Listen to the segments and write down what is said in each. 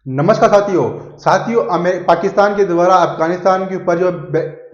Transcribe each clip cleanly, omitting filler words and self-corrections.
नमस्कार साथियों पाकिस्तान के द्वारा अफगानिस्तान के ऊपर जो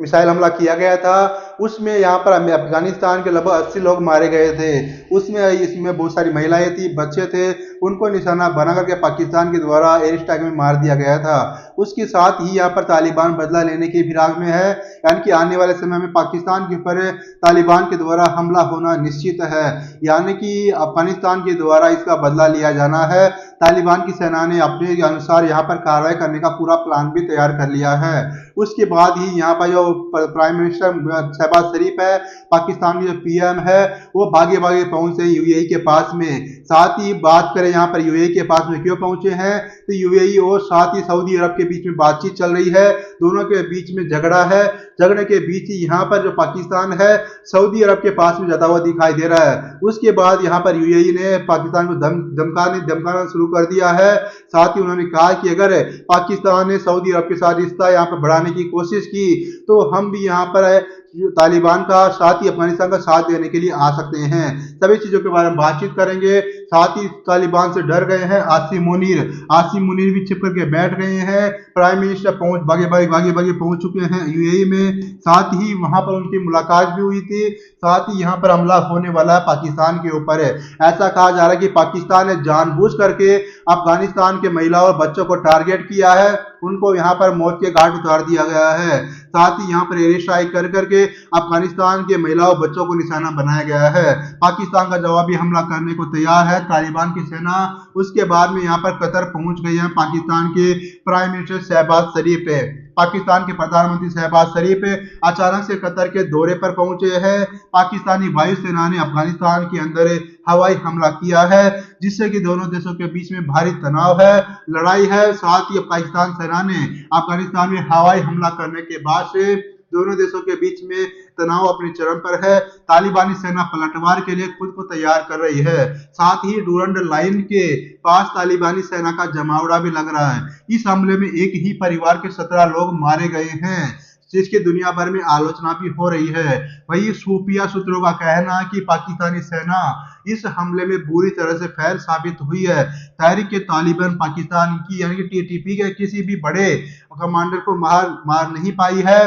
मिसाइल हमला किया गया था उसमें यहाँ पर अफगानिस्तान के लगभग 80 लोग मारे गए थे। इसमें बहुत सारी महिलाएं थी, बच्चे थे, उनको निशाना बना करके पाकिस्तान के द्वारा एयर स्ट्राइक में मार दिया गया था। उसके साथ ही यहाँ पर तालिबान बदला लेने की फिराक में है, यानी कि आने वाले समय में पाकिस्तान के ऊपर तालिबान के द्वारा हमला होना निश्चित है, यानी कि अफगानिस्तान के द्वारा इसका बदला लिया जाना है। तालिबान की सेना ने अपने अनुसार यहाँ पर कार्रवाई करने का पूरा प्लान भी तैयार कर लिया है। उसके बाद ही यहाँ पर जो प्राइम मिनिस्टर शहबाज शरीफ है, पाकिस्तान के जो पीएम है, वो भागे भागे पहुंचे यूएई के पास में। साथ ही बात करें यहाँ पर यूएई के पास में क्यों पहुंचे हैं, तो यूएई और साथ ही सऊदी अरब के बीच में बातचीत चल रही है, दोनों के बीच में झगड़ा है। झगड़े के बीच ही यहाँ पर जो पाकिस्तान है सऊदी अरब के पास में जाता हुआ दिखाई दे रहा है। उसके बाद यहाँ पर यूएई ने पाकिस्तान को धमकाना शुरू कर दिया है। साथ ही उन्होंने कहा कि अगर पाकिस्तान ने सऊदी अरब के साथ रिश्ता यहाँ पर बढ़ाने की कोशिश की तो हम भी यहाँ पर तालिबान का साथ ही अफगानिस्तान का साथ देने के लिए आ सकते हैं। सभी चीजों के बारे में बातचीत करेंगे। साथ ही तालिबान से डर गए हैं आसिम मुनीर भी छिप करके बैठ गए हैं। प्राइम मिनिस्टर भागे भागे पहुंच चुके हैं यूएई में। साथ ही वहां पर उनकी मुलाकात भी हुई थी। साथ ही यहाँ पर हमला होने वाला है पाकिस्तान के ऊपर है। ऐसा कहा जा रहा है कि पाकिस्तान ने जानबूझ करके अफगानिस्तान के महिला और बच्चों को टारगेट किया है, उनको यहाँ पर मौत के घाट उतार दिया गया है। साथ ही यहाँ पर एयर स्ट्राइक कर करके अफगानिस्तान के महिलाओं बच्चों को निशाना बनाया गया है। पाकिस्तान का जवाबी हमला करने को तैयार है तालिबान की सेना। उसके बाद में यहाँ पर कतर पहुंच गई है पाकिस्तान के प्राइम मिनिस्टर शहबाज शरीफ है। पाकिस्तान के प्रधानमंत्री शहबाज शरीफ अचानक से कतर के दौरे पर पहुंचे हैं। पाकिस्तानी वायुसेना ने अफगानिस्तान के अंदर हवाई हमला किया है, जिससे कि दोनों देशों के बीच में भारी तनाव है, लड़ाई है। साथ ही पाकिस्तान सेना ने अफगानिस्तान में हवाई हमला करने के बाद से दोनों देशों के बीच में तनाव अपने चरम पर है। तालिबानी सेना पलटवार के लिए खुद को तैयार कर रही है। साथ ही डूरंड लाइन के पास तालिबानी सेना का जमावड़ा भी लग रहा है। इस हमले में एक ही परिवार के 17 लोग मारे गए हैं, जिसकी दुनिया भर में आलोचना भी हो रही है। वही खुफिया सूत्रों का कहना है कि पाकिस्तानी सेना इस हमले में बुरी तरह से फेल साबित हुई है। तहरीक तालिबान पाकिस्तान की यानी कि टीटीपी के किसी भी बड़े कमांडर को मार नहीं पाई है।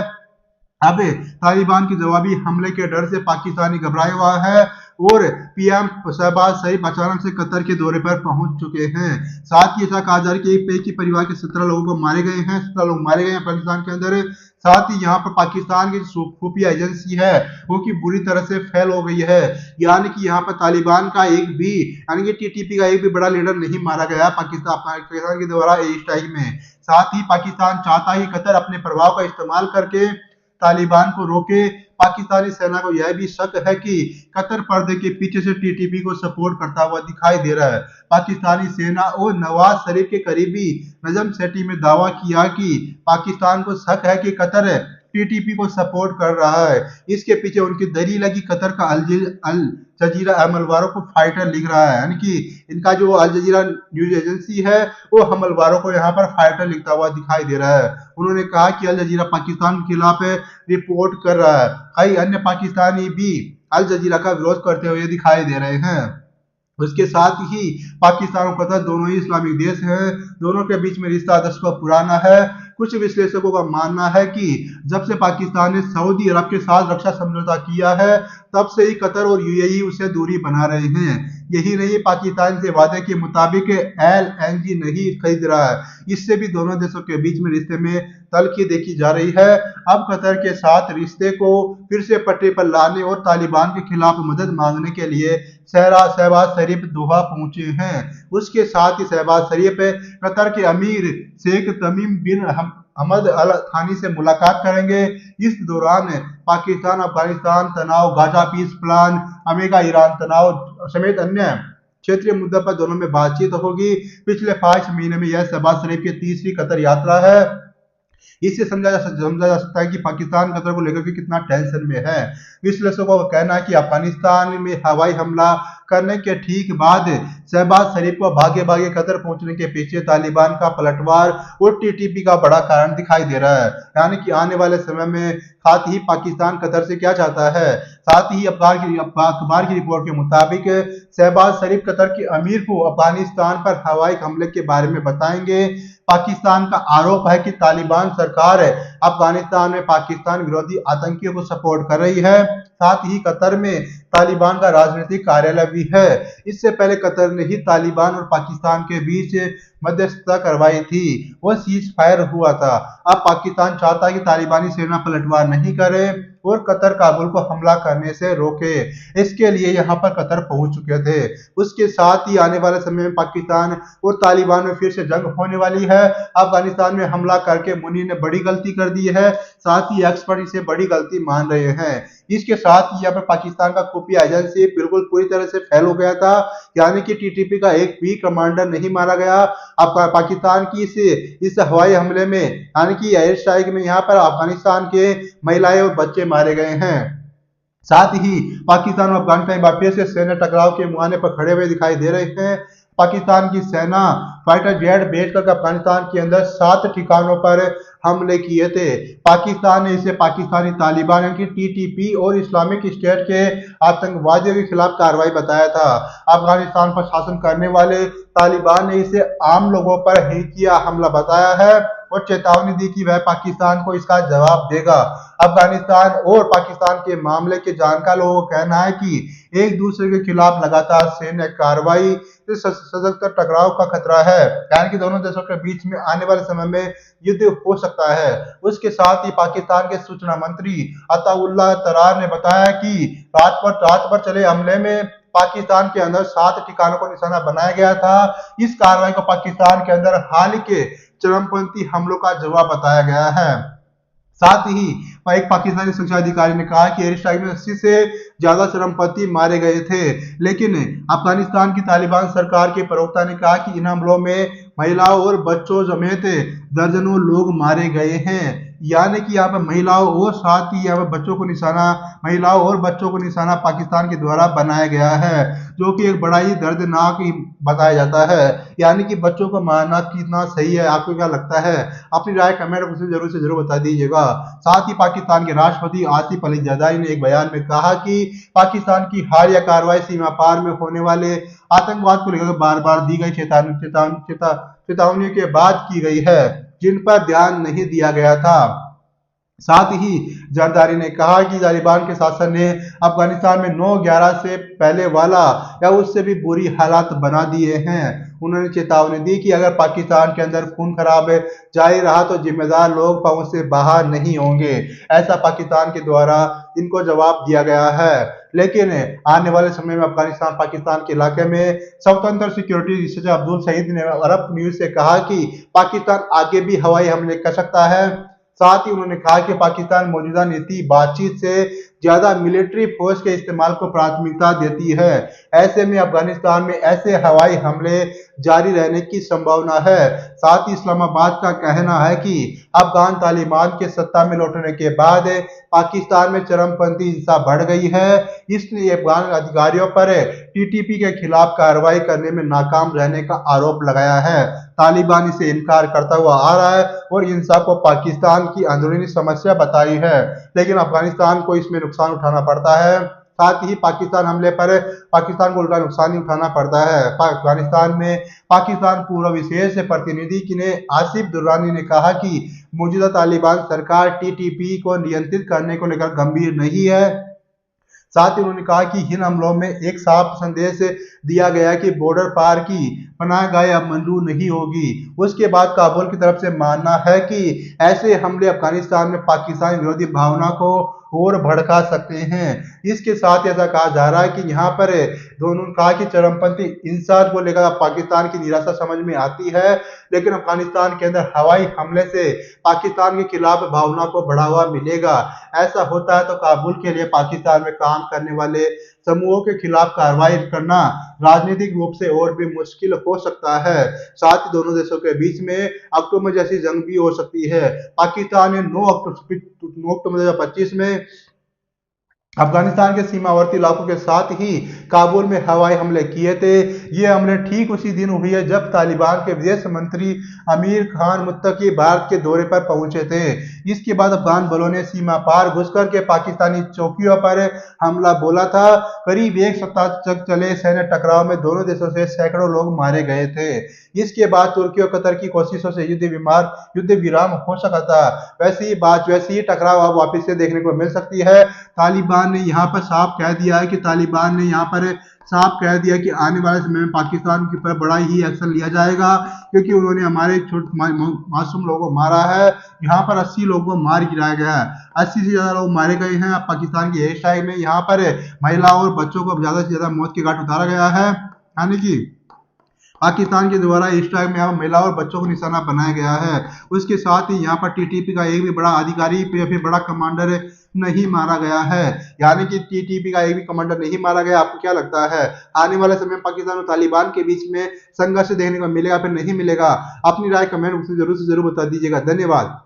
अब तालिबान की जवाबी हमले के डर से पाकिस्तानी घबराया हुआ है और पीएम शहबाज शरीफ अचानक से कतर के दौरे पर पहुंच चुके हैं। साथ ही ऐसा कहा जा रहा है कि एक ही परिवार के 17 लोगों को मारे गए हैं, 17 लोग मारे गए हैं पाकिस्तान के अंदर। साथ ही यहाँ पर पाकिस्तान की खुफिया एजेंसी है वो की बुरी तरह से फेल हो गई है, यानी कि यहाँ पर तालिबान का एक भी यानी कि टीटीपी का एक भी बड़ा लीडर नहीं मारा गया पाकिस्तान के द्वारा एयर स्ट्राइक में। साथ ही पाकिस्तान चाहता ही कतर अपने प्रभाव का इस्तेमाल करके तालिबान को रोके। पाकिस्तानी सेना को यह भी शक है कि कतर पर्दे के पीछे से टीटीपी को सपोर्ट करता हुआ दिखाई दे रहा है। पाकिस्तानी सेना और नवाज शरीफ के करीबी नजम सेठी में दावा किया कि पाकिस्तान को शक है कि कतर टीटीपी को सपोर्ट कर रहा है। इसके पीछे उनकी दलील है कि कतर का अल जजीरा हमलवारों को फाइटर लिख रहा है, यानी कि इनका जो अल जजीरा न्यूज एजेंसी है वो हमलवारों को यहाँ पर फाइटर लिखता हुआ दिखाई दे रहा है। उन्होंने कहा कि अल जजीरा पाकिस्तान के खिलाफ रिपोर्ट कर रहा है। कई अन्य पाकिस्तानी भी अल जजीरा का विरोध करते हुए दिखाई दे रहे हैं। उसके साथ ही पाकिस्तान और कतर दोनों ही इस्लामिक देश हैं, दोनों के बीच में रिश्ता दशकों पुराना है। कुछ विश्लेषकों का मानना है कि जब से पाकिस्तान ने सऊदी अरब के साथ रक्षा समझौता किया है तब से ही कतर और यूएई उससे दूरी बना रहे हैं। यही नहीं, पाकिस्तान से वादे के मुताबिक एलएनजी नहीं खरीद रहा है, इससे भी दोनों देशों के बीच में रिश्ते में तल्खी देखी जा रही है। अब कतर के साथ रिश्ते को फिर से पटरी पर लाने और तालिबान के खिलाफ मदद मांगने के लिए शहबाज शरीफ दोहा पहुंचे हैं। उसके साथ ही शहबाज शरीफ कतर के अमीर शेख तमीम बिन हमद अल थानी से मुलाकात करेंगे। इस दौरान पाकिस्तान अफगानिस्तान तनाव, Gaza peace plan, America Iran तनाव समेत अन्य क्षेत्रीय मुद्दों पर दोनों में बातचीत होगी। पिछले 5 महीने में यह शहबाज शरीफ की तीसरी कतर यात्रा है। इससे समझा जा सकता है कि पाकिस्तान कतर को लेकर के कितना टेंशन में है। विश्लेषकों का कहना है कि अफगानिस्तान में हवाई हमला करने के ठीक बाद शहबाज शरीफ को भागे भागे कतर पहुंचने के पीछे तालिबान का पलटवार और टीटीपी का बड़ा कारण दिखाई दे रहा है। यानी कि आने वाले समय में साथ ही पाकिस्तान कतर से क्या चाहता है, साथ ही अखबार की रिपोर्ट के मुताबिक शहबाज शरीफ कतर के अमीर को अफगानिस्तान पर हवाई हमले के बारे में बताएंगे। पाकिस्तान का आरोप है कि तालिबान सरकार अफगानिस्तान में पाकिस्तान विरोधी आतंकियों को सपोर्ट कर रही है। साथ ही कतर में तालिबान का राजनीतिक कार्यालय भी है। इससे पहले कतर ने ही तालिबान और पाकिस्तान के बीच मध्यस्थता करवाई थी। वो सीज फायर हुआ था। अब पाकिस्तान चाहता है कि तालिबानी सेना पलटवार नहीं करे और कतर काबुल को हमला करने से रोके। इसके लिए यहाँ पर कतर पहुंच चुके थे। उसके साथ ही आने वाले समय में पाकिस्तान और तालिबान में फिर से जंग होने वाली है। अफगानिस्तान में हमला करके मुनी ने बड़ी गलती कर दी है। साथ ही एक्सपर्ट इसे बड़ी गलती मान रहे हैं। इसके साथ ही यहाँ पर पाकिस्तान का खुफिया एजेंसी बिल्कुल पूरी तरह से फेल हो गया था, यानी कि टीटीपी का एक भी कमांडर नहीं मारा गया। अब पाकिस्तान की इस हवाई हमले में यानी कि एयर स्ट्राइक में यहाँ पर अफगानिस्तान के महिलाएं और बच्चे मारे गए हैं। साथ ही पाकिस्तान और अफगानिस्तान वापिस से सैन्य टकराव के मुहाने पर खड़े हुए दिखाई दे रहे हैं। पाकिस्तान की सेना फाइटर जेट भेजकर अफगानिस्तान के अंदर 7 ठिकानों पर हमले किए थे। पाकिस्तान ने इसे पाकिस्तानी तालिबान यानी कि टीटीपी और इस्लामिक स्टेट के आतंकवादियों के खिलाफ कार्रवाई बताया था। अफगानिस्तान पर शासन करने वाले तालिबान ने इसे आम लोगों पर ही किया हमला बताया है और चेतावनी दी कि वह पाकिस्तान को इसका जवाब देगा। अफगानिस्तान और पाकिस्तान के मामले के जानकार लोगों का कहना है कि एक दूसरे के खिलाफ लगातार सैन्य कार्रवाई से सशक्त टकराव का खतरा है, यानी कि दोनों देशों के बीच में आने वाले समय में युद्ध हो सकता है। उसके साथ ही पाकिस्तान के सूचना मंत्री अताउल्लाह तरार ने बताया कि रात भर चले हमले में पाकिस्तान के अंदर 7 ठिकानों को निशाना बनाया गया था। इस कार्रवाई को पाकिस्तान के अंदर हाल के चरमपंथी हमलों का जवाब बताया गया है। साथ ही एक पाकिस्तानी सुरक्षा अधिकारी ने कहा कि एयर स्ट्राइक में 80 से ज्यादा चरमपंथी मारे गए थे, लेकिन अफगानिस्तान की तालिबान सरकार के प्रवक्ता ने कहा कि इन हमलों में महिलाओं और बच्चों समेत दर्जनों लोग मारे गए हैं। यानी कि यहाँ पर महिलाओं और साथ ही यहाँ पर महिलाओं और बच्चों को निशाना पाकिस्तान के द्वारा बनाया गया है, जो कि एक बड़ा ही दर्दनाक बताया जाता है। यानी कि बच्चों को मारना कितना सही है, आपको क्या लगता है? अपनी राय कमेंट बॉक्स में जरूर से जरूर बता दीजिएगा। साथ ही पाकिस्तान के राष्ट्रपति आसिफ अली जरदारी ने एक बयान में कहा कि पाकिस्तान की हालिया कार्रवाई सीमा पार में होने वाले आतंकवाद को लेकर बार बार दी गई चेतावनी के बाद की गई है, जिन पर ध्यान नहीं दिया गया था। साथ ही जरदारी ने कहा कि तालिबान के शासन ने अफगानिस्तान में 9/11 से पहले वाला या उससे भी बुरी हालात बना दिए हैं। उन्होंने चेतावनी दी कि अगर पाकिस्तान के अंदर खून खराब जारी रहा तो जिम्मेदार लोग पांव से बाहर नहीं होंगे। ऐसा पाकिस्तान के द्वारा इनको जवाब दिया गया है। लेकिन आने वाले समय में अफगानिस्तान पाकिस्तान के इलाके में स्वतंत्र सिक्योरिटी रिसर्चर अब्दुल सईद ने अरब न्यूज से कहा कि पाकिस्तान आगे भी हवाई हमले कर सकता है। साथ ही उन्होंने कहा कि पाकिस्तान मौजूदा नीति बातचीत से ज्यादा मिलिट्री फोर्स के इस्तेमाल को प्राथमिकता देती है। ऐसे में अफगानिस्तान में ऐसे हवाई हमले जारी रहने की संभावना है। साथ ही इस्लामाबाद का कहना है कि अफगान तालिबान के सत्ता में लौटने के बाद पाकिस्तान में चरमपंथी हिंसा बढ़ गई है, इसलिए अफगान अधिकारियों पर टीटीपी के खिलाफ कार्रवाई करने में नाकाम रहने का आरोप लगाया है। तालिबान इसे इनकार करता हुआ आ रहा है और हिंसा को पाकिस्तान की अंदरूनी समस्या बताई है, लेकिन अफगानिस्तान को इसमें नुकसान उठाना पड़ता है। साथ ही पाकिस्तान हमले पर पाकिस्तान को उल्टा नुकसान ही उठाना पड़ता है। अफगानिस्तान में पाकिस्तान पूर्व विशेष प्रतिनिधि ने आसिफ दुर्रानी ने कहा कि मौजूदा तालिबान सरकार टीटीपी को नियंत्रित करने को लेकर गंभीर नहीं है। साथ ही उन्होंने कहा कि इन हमलों में एक साफ संदेश दिया गया कि बॉर्डर पार की पनाहगाह अब मंजूर नहीं होगी। उसके बाद काबुल की तरफ से मानना है कि ऐसे हमले अफगानिस्तान में पाकिस्तान विरोधी भावना को और भड़का सकते हैं। इसके साथ ऐसा कहा जा रहा है कि यहाँ पर दोनों कहा कि चरमपंथी हिंसा को लेकर पाकिस्तान की निराशा समझ में आती है, लेकिन अफगानिस्तान के अंदर हवाई हमले से पाकिस्तान के खिलाफ भावना को बढ़ावा मिलेगा। ऐसा होता है तो काबुल के लिए पाकिस्तान में काम करने वाले समूहों के खिलाफ कार्रवाई करना राजनीतिक रूप से और भी मुश्किल हो सकता है। साथ ही दोनों देशों के बीच में अक्टूबर जैसी जंग भी हो सकती है। पाकिस्तान ने 9 अक्टूबर 2025 में अफगानिस्तान के सीमावर्ती इलाकों के साथ ही काबुल में हवाई हमले किए थे। ये हमले ठीक उसी दिन हुई है जब तालिबान के विदेश मंत्री अमीर खान मुत्तकी भारत के दौरे पर पहुंचे थे। इसके बाद अफगान बलों ने सीमा पार घुसकर के पाकिस्तानी चौकियों पर हमला बोला था। करीब एक सप्ताह तक चले सैन्य टकराव में दोनों देशों से सैकड़ों लोग मारे गए थे। इसके बाद तुर्की और कतर की कोशिशों से युद्ध विराम हो सका था। वैसी ही टकराव अब वापस से देखने को मिल सकती है। तालिबान ने यहाँ पर साफ कह दिया है कि तालिबान ने यहाँ पर साफ कह दिया कि आने वाले समय में पाकिस्तान के ऊपर बड़ा ही एक्शन लिया जाएगा, क्योंकि उन्होंने हमारे मासूम लोगों को मारा है। यहाँ पर 80 लोगों को मार गिराया गया है, 80 से ज्यादा लोग मारे गए हैं। पाकिस्तान की एयर स्ट्राइक में यहाँ पर महिलाओं और बच्चों को ज्यादा से ज्यादा मौत के घाट उतारा गया है। यानी कि पाकिस्तान के द्वारा इस स्ट्राइक में यहाँ महिलाओं और बच्चों को निशाना बनाया गया है। उसके साथ ही यहाँ पर टीटीपी का एक भी बड़ा अधिकारी या फिर बड़ा कमांडर नहीं मारा गया है। यानी कि टीटीपी का एक भी कमांडर नहीं मारा गया। आपको क्या लगता है आने वाले समय में पाकिस्तान और तालिबान के बीच में संघर्ष देखने को मिलेगा फिर नहीं मिलेगा? अपनी राय कमेंट से जरूर बता दीजिएगा। धन्यवाद।